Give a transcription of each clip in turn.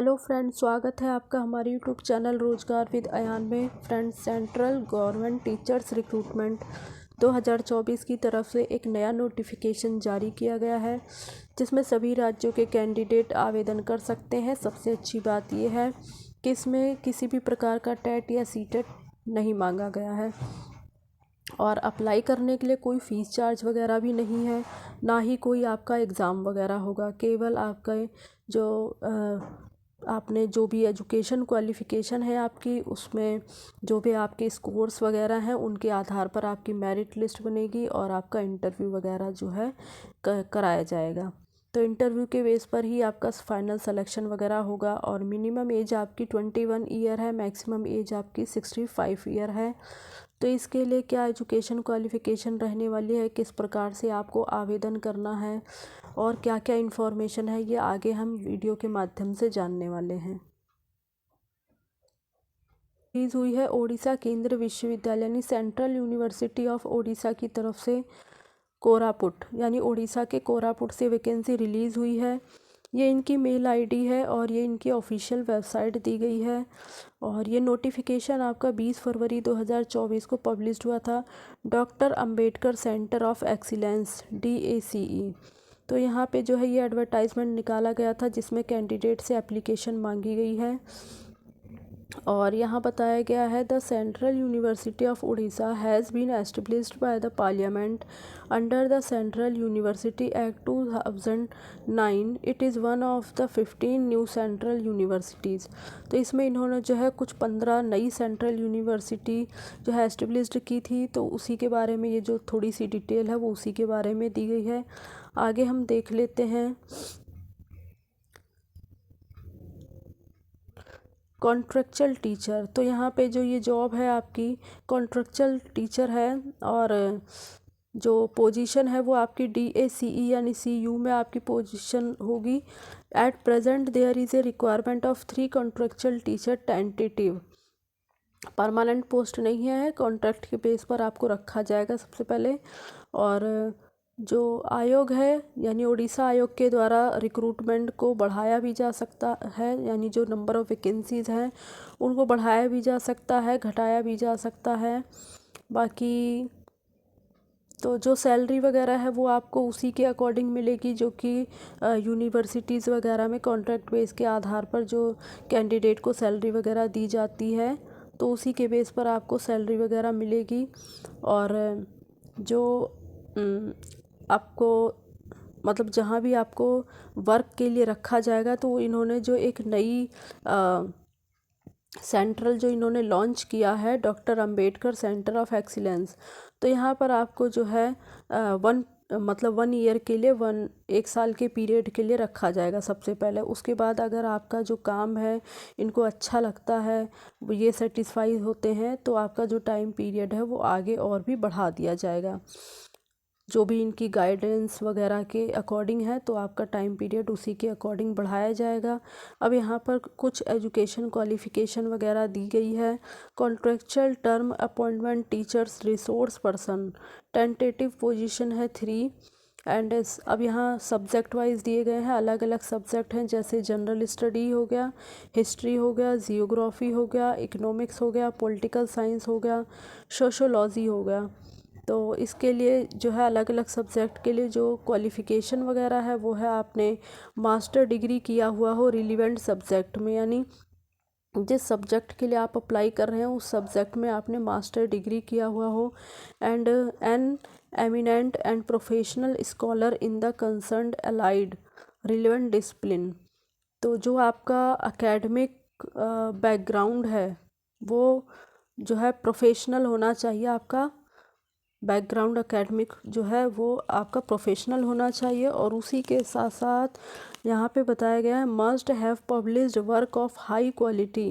Hello friends, स्वागत है आपका हमारे यूट्यूब चैनल रोजगार विद अयान में। Friends, central government teachers recruitment 2024 की तरफ से एक नया नोटिफिकेशन जारी किया गया है जिसमें सभी राज्यों के कैंडिडेट आवेदन कर सकते हैं। सबसे अच्छी बात यह है कि इसमें किसी भी प्रकार का टेट या सीटेट नहीं मांगा गया है और अप्लाई करने के लिए कोई फ़ीस चार्ज वगैरह भी नहीं है, ना ही कोई आपका एग्ज़ाम वगैरह होगा। केवल आपका जो आपने जो भी एजुकेशन क्वालिफ़िकेशन है आपकी, उसमें जो भी आपके स्कोर्स वगैरह हैं उनके आधार पर आपकी मेरिट लिस्ट बनेगी और आपका इंटरव्यू वगैरह जो है कराया जाएगा। तो इंटरव्यू के बेस पर ही आपका फाइनल सिलेक्शन वगैरह होगा और मिनिमम एज आपकी 21 ईयर है, मैक्सिमम एज आपकी 65 ईयर है। तो इसके लिए क्या एजुकेशन क्वालिफ़िकेशन रहने वाली है, किस प्रकार से आपको आवेदन करना है और क्या क्या इन्फॉर्मेशन है, ये आगे हम वीडियो के माध्यम से जानने वाले हैं। रिलीज़ हुई है ओडिशा केंद्रीय विश्वविद्यालय यानी सेंट्रल यूनिवर्सिटी ऑफ ओडिशा की तरफ से कोरापुट यानी ओडिशा के कोरापुट से वैकेंसी रिलीज़ हुई है। ये इनकी मेल आईडी है और ये इनकी ऑफिशियल वेबसाइट दी गई है और ये नोटिफिकेशन आपका 20 फरवरी 2024 को पब्लिश्ड हुआ था। Doctor Ambedkar centre of excellence DACE। तो यहाँ पे जो है ये एडवर्टाइजमेंट निकाला गया था जिसमें कैंडिडेट से एप्लीकेशन मांगी गई है और यहाँ बताया गया है the central university of Orissa has been established by the parliament under the central university act 2009। It is one of the 15 new central universities. तो इसमें इन्होंने जो है कुछ 15 नई सेंट्रल यूनिवर्सिटी जो है एस्टेब्लिश्ड की थी, तो उसी के बारे में ये जो थोड़ी सी डिटेल है वो उसी के बारे में दी गई है। आगे हम देख लेते हैं कॉन्ट्रेक्चुअल टीचर। तो यहाँ पे जो ये जॉब है आपकी कॉन्ट्रेक्चुअल टीचर है और जो पोजीशन है वो आपकी DACE यानी CU में आपकी पोजीशन होगी। At present there is a requirement of 3 contractual teacher tentative. Permanent post नहीं है, कॉन्ट्रैक्ट के बेस पर आपको रखा जाएगा सबसे पहले। और जो आयोग है यानी उड़ीसा आयोग के द्वारा रिक्रूटमेंट को बढ़ाया भी जा सकता है, यानी जो नंबर ऑफ़ वैकेंसीज़ हैं उनको बढ़ाया भी जा सकता है, घटाया भी जा सकता है। बाकी तो जो सैलरी वगैरह है वो आपको उसी के अकॉर्डिंग मिलेगी जो कि यूनिवर्सिटीज़ वगैरह में कॉन्ट्रैक्ट बेस के आधार पर जो कैंडिडेट को सैलरी वगैरह दी जाती है, तो उसी के बेस पर आपको सैलरी वगैरह मिलेगी। और जो आपको मतलब जहाँ भी आपको वर्क के लिए रखा जाएगा, तो इन्होंने जो एक नई सेंट्रल जो इन्होंने लॉन्च किया है doctor Ambedkar centre of excellence, तो यहाँ पर आपको जो है 1 ईयर के लिए 1 साल के पीरियड के लिए रखा जाएगा सबसे पहले। उसके बाद अगर आपका जो काम है इनको अच्छा लगता है, वो ये सेटिस्फाई होते हैं, तो आपका जो टाइम पीरियड है वो आगे और भी बढ़ा दिया जाएगा। जो भी इनकी गाइडेंस वगैरह के अकॉर्डिंग है तो आपका टाइम पीरियड उसी के अकॉर्डिंग बढ़ाया जाएगा। अब यहाँ पर कुछ एजुकेशन क्वालिफ़िकेशन वगैरह दी गई है। Contractual term appointment teachers resource person, tentative position है 3 एंड अब यहाँ सब्जेक्ट वाइज दिए गए हैं, अलग अलग सब्जेक्ट हैं जैसे जनरल स्टडी हो गया, हिस्ट्री हो गया, जियोग्राफी हो गया, इकोनॉमिक्स हो गया, पॉलिटिकल साइंस हो गया, सोशोलॉजी हो गया। तो इसके लिए जो है अलग अलग सब्जेक्ट के लिए जो क्वालिफ़िकेशन वगैरह है वो है आपने मास्टर डिग्री किया हुआ हो रिलीवेंट सब्जेक्ट में, यानी जिस सब्जेक्ट के लिए आप अप्लाई कर रहे हैं उस सब्जेक्ट में आपने मास्टर डिग्री किया हुआ हो। And an eminent and professional scholar in the concerned allied relevant discipline. तो जो आपका एकेडमिक बैकग्राउंड है वो जो है प्रोफेशनल होना चाहिए, आपका बैकग्राउंड एकेडमिक जो है वो आपका प्रोफेशनल होना चाहिए। और उसी के साथ साथ यहाँ पे बताया गया है must have published work of high quality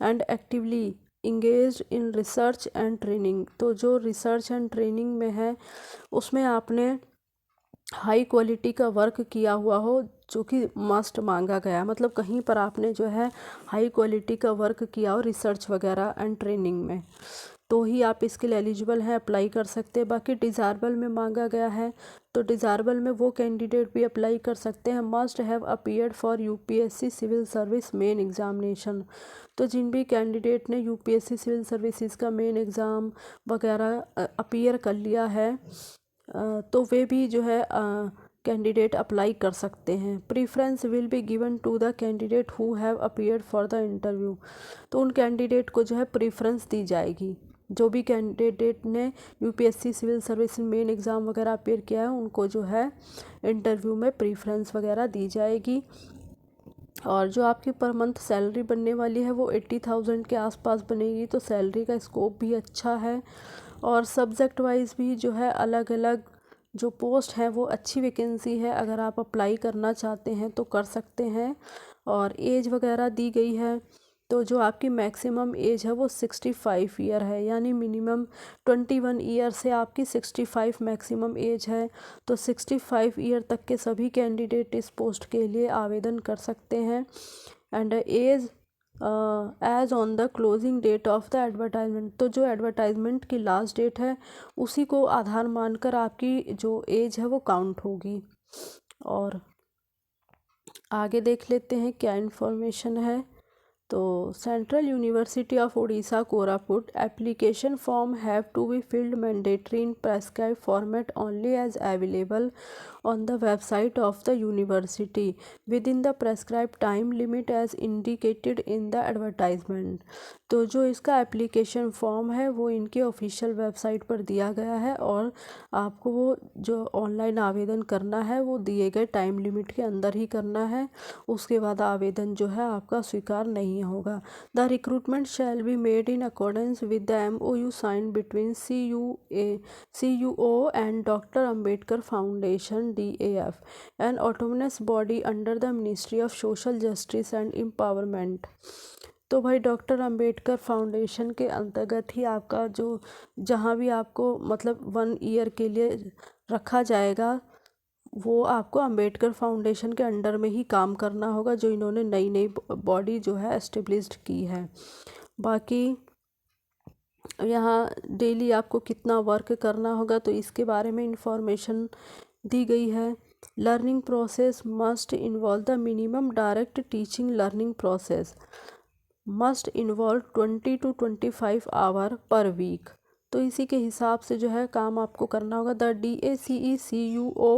and actively engaged in research and training. तो जो रिसर्च एंड ट्रेनिंग में है उसमें आपने हाई क्वालिटी का वर्क किया हुआ हो, जो कि मस्ट मांगा गया, मतलब कहीं पर आपने जो है हाई क्वालिटी का वर्क किया हो रिसर्च वगैरह एंड ट्रेनिंग में, तो ही आप इसके लिए एलिजिबल हैं, अप्लाई कर सकते हैं। बाकी डिज़ायरेबल में मांगा गया है तो डिज़ायरेबल में वो कैंडिडेट भी अप्लाई कर सकते हैं। Must have appeared for UPSC civil service main examination, तो जिन भी कैंडिडेट ने यूपीएससी सिविल सर्विसेज का मेन एग्ज़ाम वगैरह अपीयर कर लिया है तो वे भी जो है कैंडिडेट अप्लाई कर सकते हैं। Preference will be given to the candidate who have appeared for the interview, तो उन कैंडिडेट को जो है प्रीफ्रेंस दी जाएगी। जो भी कैंडिडेट ने UPSC civil service main exam वगैरह अपीयर किया है उनको जो है इंटरव्यू में प्रीफ्रेंस वगैरह दी जाएगी। और जो आपकी पर मंथ सैलरी बनने वाली है वो 80,000 के आसपास बनेगी, तो सैलरी का स्कोप भी अच्छा है। और सब्जेक्ट वाइज भी जो है अलग अलग जो पोस्ट है वो अच्छी वैकेंसी है, अगर आप अप्लाई करना चाहते हैं तो कर सकते हैं। और एज वगैरह दी गई है, तो जो आपकी मैक्सिमम एज है वो 65 ईयर है, यानी मिनिमम 21 ईयर से आपकी 65 मैक्सिमम एज है। तो 65 ईयर तक के सभी कैंडिडेट इस पोस्ट के लिए आवेदन कर सकते हैं। And as as on the closing date of the advertisement, तो जो एडवर्टाइजमेंट की लास्ट डेट है उसी को आधार मानकर आपकी जो एज है वो काउंट होगी। और आगे देख लेते हैं क्या इन्फॉर्मेशन है। तो central university of Orissa Koraput application form have to be filled mandatory in prescribe format only as available on the website of the university within the prescribed time limit as indicated in the advertisement। तो जो इसका application form है वो इनके official website पर दिया गया है और आपको वो जो ऑनलाइन आवेदन करना है वो दिए गए टाइम लिमिट के अंदर ही करना है, उसके बाद आवेदन जो है आपका स्वीकार नहीं होगा। The recruitment shall be made in accordance with the MOU sign between CUO and doctor Ambedkar foundation DAF, an autonomous body under the Ministry of Social Justice and Empowerment। तो भाई डॉक्टर अंबेडकर फाउंडेशन के अंतर्गत ही आपका जो जहाँ भी आपको मतलब 1 ईयर के लिए रखा जाएगा वो आपको अंबेडकर फाउंडेशन के अंडर में ही काम करना होगा, जो इन्होंने नई नई बॉडी जो है एस्टेब्लिश्ड की है। बाकी यहाँ डेली आपको कितना वर्क करना होगा तो इसके बारे में इंफॉर्मेशन दी गई है। Learning process must involve the minimum direct teaching learning process must involve 20 to 25 hour per week, तो इसी के हिसाब से जो है काम आपको करना होगा। The DACE-CUO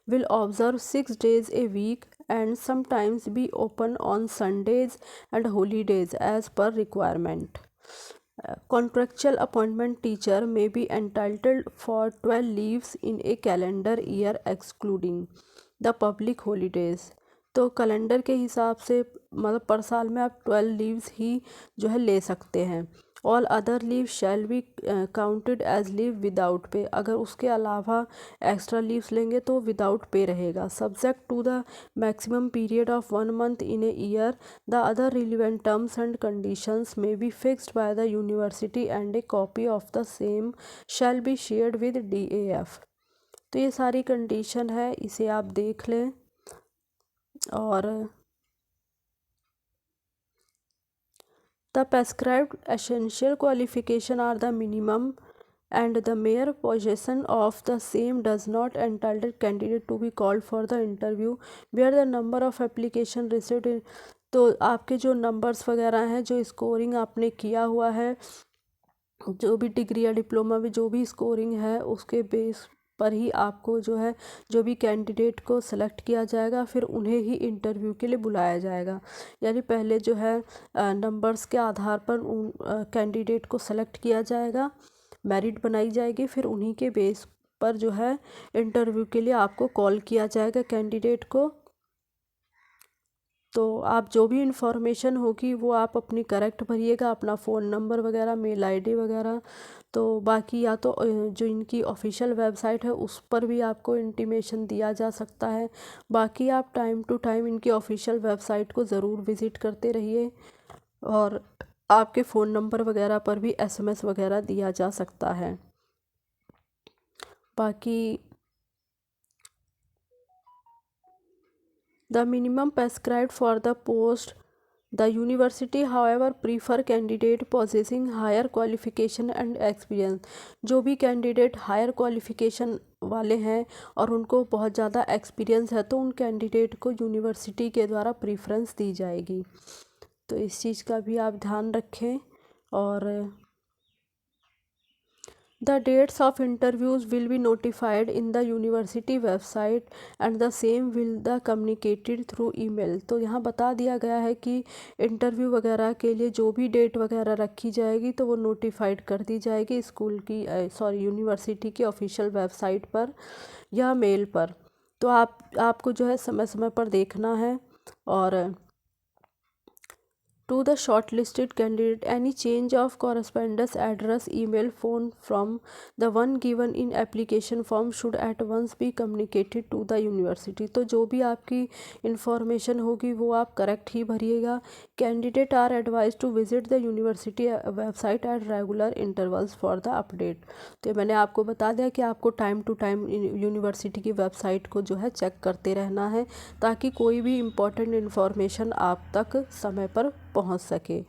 will observe 6 days a week and sometimes be open on Sundays and holidays as per requirement. Contractual appointment teacher may be entitled for 12 leaves in a calendar year excluding the public holidays। तो calendar के हिसाब से मतलब पर साल में आप 12 leaves ही जो है ले सकते हैं। All other leave shall be counted as leave without pay, अगर उसके अलावा एक्स्ट्रा लीव्स लेंगे तो विदाउट पे रहेगा। Subject to the maximum period of 1 month in a year, the other relevant terms and conditions may be fixed by the university and a copy of the same shall be shared with DAF। तो ये सारी condition है, इसे आप देख लें। और the prescribed essential qualification are the minimum and the mere possession of the same does not entitle candidate to be called for the interview where the number of application received तो आपके जो numbers वगैरह हैं, जो scoring आपने किया हुआ है, जो भी डिग्री या डिप्लोमा में जो भी स्कोरिंग है उसके बेस पर ही आपको जो है जो भी कैंडिडेट को सेलेक्ट किया जाएगा फिर उन्हें ही इंटरव्यू के लिए बुलाया जाएगा। यानी पहले जो है नंबर्स के आधार पर उन कैंडिडेट को सेलेक्ट किया जाएगा, मेरिट बनाई जाएगी, फिर उन्हीं के बेस पर जो है इंटरव्यू के लिए आपको कॉल किया जाएगा कैंडिडेट को। तो आप जो भी इंफॉर्मेशन होगी वो आप अपनी करेक्ट भरिएगा, अपना फ़ोन नंबर वगैरह, मेल ID वगैरह। तो बाकी या तो जो इनकी ऑफिशियल वेबसाइट है उस पर भी आपको इंटीमेशन दिया जा सकता है। बाकी आप टाइम टू टाइम इनकी ऑफिशियल वेबसाइट को ज़रूर विज़िट करते रहिए और आपके फ़ोन नंबर वगैरह पर भी SMS वगैरह दिया जा सकता है। बाकी the minimum prescribed for the post, the university however prefer candidate possessing higher qualification and experience। जो भी कैंडिडेट हायर क्वालिफिकेशन वाले हैं और उनको बहुत ज़्यादा एक्सपीरियंस है, तो उन कैंडिडेट को यूनिवर्सिटी के द्वारा प्रेफरेंस दी जाएगी। तो इस चीज़ का भी आप ध्यान रखें। और The dates of interviews will be notified in the university website and the same will the communicated through email। तो यहाँ बता दिया गया है कि इंटरव्यू वगैरह के लिए जो भी डेट वगैरह रखी जाएगी तो वो नोटिफाइड कर दी जाएगी स्कूल की यूनिवर्सिटी की ऑफिशियल वेबसाइट पर या मेल पर। तो आपको जो है समय समय पर देखना है। और To the shortlisted candidate, any change of correspondence address, email, phone from the one given in application form should at once be communicated to the university। तो जो भी आपकी इंफॉर्मेशन होगी वो आप करेक्ट ही भरिएगा। Candidate are advised to visit the university website at regular intervals for the update. तो मैंने आपको बता दिया कि आपको टाइम टू टाइम यूनिवर्सिटी की वेबसाइट को जो है चेक करते रहना है ताकि कोई भी इम्पोर्टेंट इन्फॉर्मेशन आप तक समय पर पहुंच सके।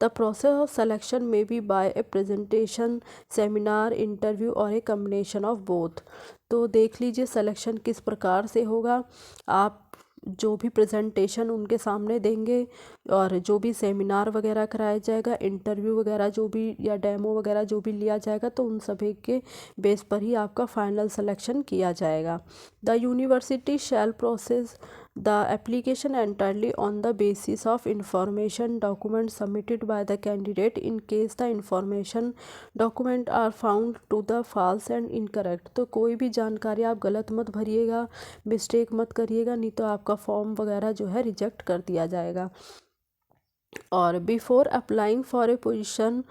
The process of selection may be by a presentation, seminar, interview और ए कम्बिनेशन ऑफ बोथ। तो देख लीजिए सिलेक्शन किस प्रकार से होगा। आप जो भी प्रेजेंटेशन उनके सामने देंगे और जो भी सेमिनार वगैरह कराया जाएगा, इंटरव्यू वगैरह जो भी या डेमो वगैरह जो भी लिया जाएगा, तो उन सभी के बेस पर ही आपका फाइनल सिलेक्शन किया जाएगा। The university shall process the application entirely on the basis of information document submitted by the candidate in case the information document are found to the false and incorrect। तो कोई भी जानकारी आप गलत मत भरिएगा, mistake मत करिएगा, नहीं तो आपका फॉर्म वगैरह जो है रिजेक्ट कर दिया जाएगा। और before applying for a position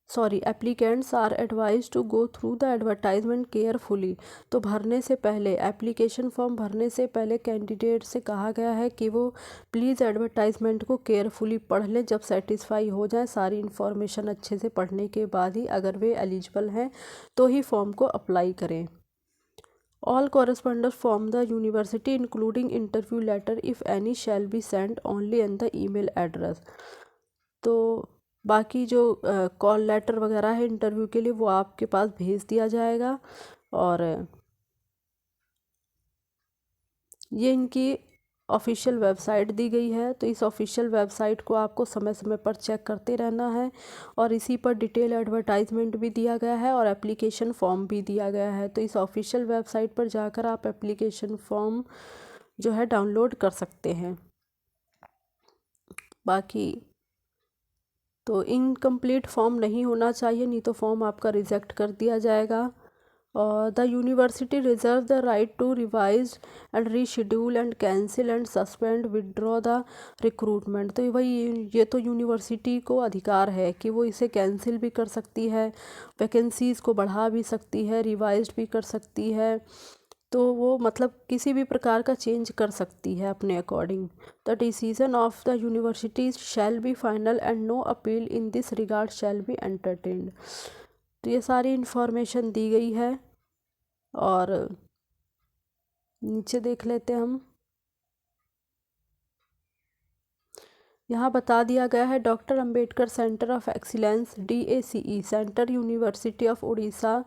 applicants are advised to go through the advertisement carefully। तो भरने से पहले, एप्लीकेशन फॉर्म भरने से पहले कैंडिडेट से कहा गया है कि वो प्लीज़ एडवर्टाइजमेंट को केयरफुली पढ़ लें। जब सेटिस्फाई हो जाए सारी इन्फॉर्मेशन अच्छे से पढ़ने के बाद ही अगर वे एलिजिबल हैं तो ही फॉर्म को अप्लाई करें। All correspondence from the university including interview letter if any shall be sent only in the email address। तो बाकी जो कॉल लेटर वगैरह है इंटरव्यू के लिए वो आपके पास भेज दिया जाएगा। और ये इनकी ऑफिशियल वेबसाइट दी गई है, तो इस ऑफिशियल वेबसाइट को आपको समय समय पर चेक करते रहना है। और इसी पर डिटेल एडवर्टाइजमेंट भी दिया गया है और एप्लीकेशन फॉर्म भी दिया गया है। तो इस ऑफिशियल वेबसाइट पर जाकर आप एप्लीकेशन फॉर्म जो है डाउनलोड कर सकते हैं। बाकी तो इनकम्प्लीट फॉर्म नहीं होना चाहिए, नहीं तो फॉर्म आपका रिजेक्ट कर दिया जाएगा। The university reserve the right to revise and reschedule and cancel and suspend withdraw the recruitment. तो ये तो यूनिवर्सिटी को अधिकार है कि वो इसे कैंसिल भी कर सकती है, वैकेंसीज़ को बढ़ा भी सकती है, रिवाइज भी कर सकती है। तो वो मतलब किसी भी प्रकार का चेंज कर सकती है अपने according. The decision of the university shall be final and no appeal in this regard shall be entertained. तो ये सारी इन्फॉर्मेशन दी गई है। और नीचे देख लेते हैं हम। यहाँ बता दिया गया है doctor Ambedkar centre of excellence DACE centre university of Orissa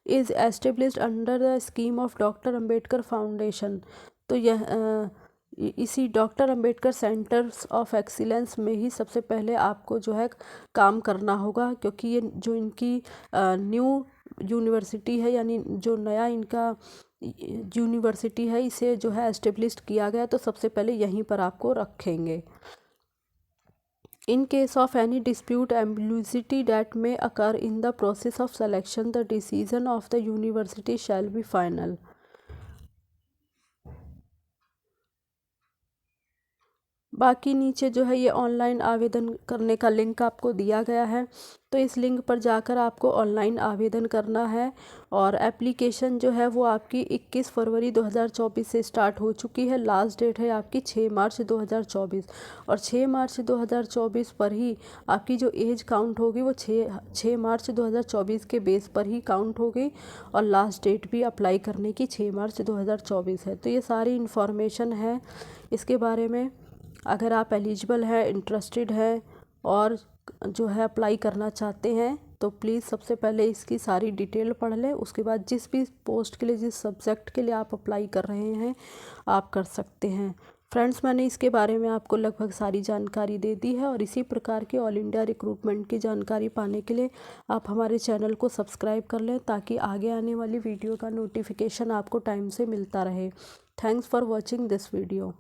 is established under the scheme of doctor Ambedkar foundation. तो यह इसी doctor Ambedkar centres of excellence में ही सबसे पहले आपको जो है काम करना होगा, क्योंकि ये जो इनकी न्यू यूनिवर्सिटी है, यानी जो नया इनका यूनिवर्सिटी है, इसे जो है एस्टेब्लिश्ड किया गया, तो सबसे पहले यहीं पर आपको रखेंगे। In case of any dispute ambiguity that may occur in the process of selection, the decision of the university shall be final। बाकी नीचे जो है ये ऑनलाइन आवेदन करने का लिंक आपको दिया गया है, तो इस लिंक पर जाकर आपको ऑनलाइन आवेदन करना है। और एप्लीकेशन जो है वो आपकी 21 फरवरी 2024 से स्टार्ट हो चुकी है। लास्ट डेट है आपकी 6 मार्च 2024 और 6 मार्च 2024 पर ही आपकी जो एज काउंट होगी वो 6 मार्च 2024 के बेस पर ही काउंट होगी। और लास्ट डेट भी अप्लाई करने की 6 मार्च 2024 है। तो ये सारी इन्फॉर्मेशन है इसके बारे में। अगर आप एलिजिबल हैं, इंटरेस्टेड हैं और जो है अप्लाई करना चाहते हैं तो प्लीज़ सबसे पहले इसकी सारी डिटेल पढ़ लें, उसके बाद जिस भी पोस्ट के लिए, जिस सब्जेक्ट के लिए आप अप्लाई कर रहे हैं आप कर सकते हैं। फ्रेंड्स, मैंने इसके बारे में आपको लगभग सारी जानकारी दे दी है, और इसी प्रकार के ऑल इंडिया रिक्रूटमेंट की जानकारी पाने के लिए आप हमारे चैनल को सब्सक्राइब कर लें, ताकि आगे आने वाली वीडियो का नोटिफिकेशन आपको टाइम से मिलता रहे। Thanks for watching this video.